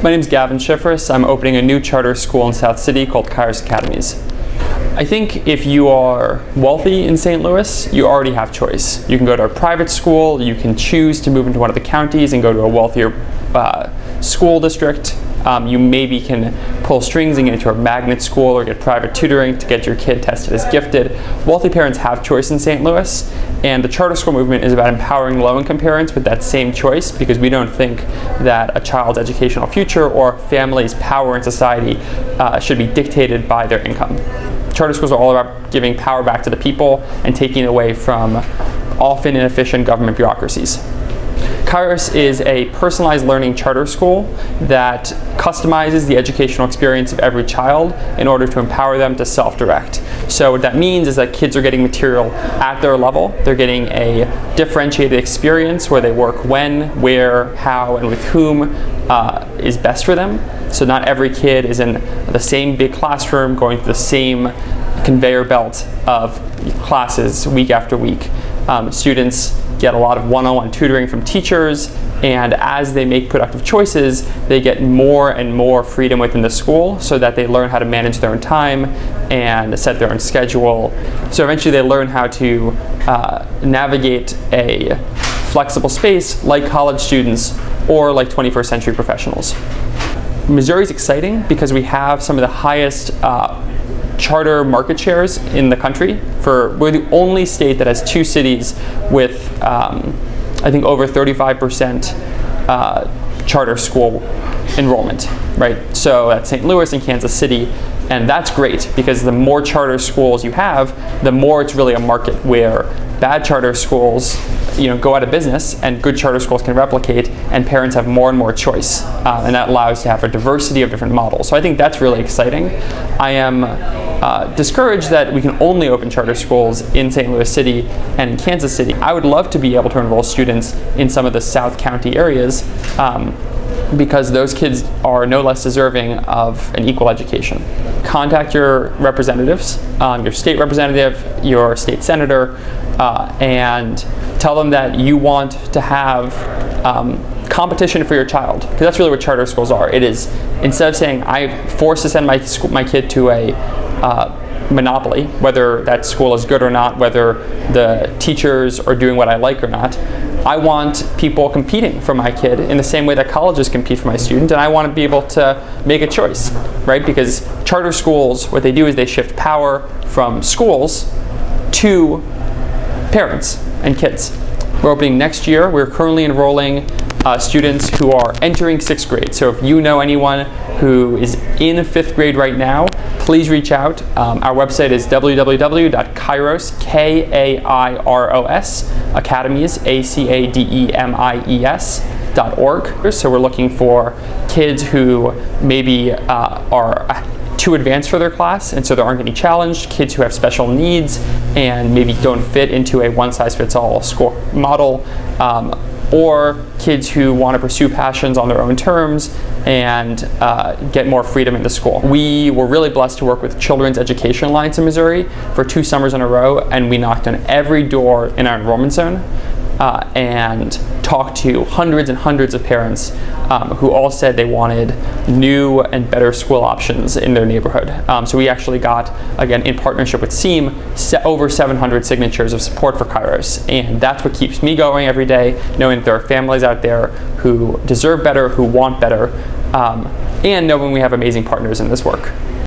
My name is Gavin Schiffres. I'm opening a new charter school in South City called Kairos Academies. I think if you are wealthy in St. Louis, you already have choice. You can go to a private school, you can choose to move into one of the counties and go to a wealthier school district. You maybe can pull strings and get into a magnet school or get private tutoring to get your kid tested as gifted. Wealthy parents have choice in St. Louis, and the charter school movement is about empowering low-income parents with that same choice, because we don't think that a child's educational future or family's power in society should be dictated by their income. Charter schools are all about giving power back to the people and taking it away from often inefficient government bureaucracies. Kairos is a personalized learning charter school that customizes the educational experience of every child in order to empower them to self-direct. So what that means is that kids are getting material at their level. They're getting a differentiated experience where they work when, where, how, and with whom is best for them. So not every kid is in the same big classroom going through the same conveyor belt of classes week after week. Students get a lot of one-on-one tutoring from teachers, and as they make productive choices, they get more and more freedom within the school so that they learn how to manage their own time and set their own schedule. So eventually they learn how to navigate a flexible space like college students or like 21st century professionals. Missouri is exciting because we have some of the highest charter market shares in the country. We're the only state that has two cities with I think over 35% charter school enrollment, right? So that's St. Louis and Kansas City, and that's great because the more charter schools you have, the more it's really a market where bad charter schools go out of business and good charter schools can replicate, and parents have more and more choice, and that allows to have a diversity of different models. So I think that's really exciting. I am discouraged that we can only open charter schools in St. Louis City and in Kansas City. I would love to be able to enroll students in some of the South County areas because those kids are no less deserving of an equal education. Contact your representatives, your state representative, your state senator, and tell them that you want to have competition for your child, because that's really what charter schools are. It is, instead of saying I'm forced to send my kid to a monopoly, whether that school is good or not, whether the teachers are doing what I like or not, I want people competing for my kid in the same way that colleges compete for my student, and I want to be able to make a choice, right? Because charter schools, what they do is they shift power from schools to parents and kids. We're opening next year. We're currently enrolling students who are entering 6th grade. So if you know anyone who is in 5th grade right now, please reach out. Our website is www.kairos, K-A-I-R-O-S, Academies, ACADEMIES.org. So we're looking for kids who maybe are too advanced for their class, and so they aren't getting challenged, kids who have special needs and maybe don't fit into a one-size-fits-all school model, or kids who want to pursue passions on their own terms and get more freedom in the school. We were really blessed to work with Children's Education Alliance in Missouri for 2 summers in a row, and we knocked on every door in our enrollment zone and talked to hundreds and hundreds of parents who all said they wanted new and better school options in their neighborhood. So we actually got, again, in partnership with SEAM, over 700 signatures of support for Kairos. And that's what keeps me going every day, knowing that there are families out there who deserve better, who want better, and knowing we have amazing partners in this work.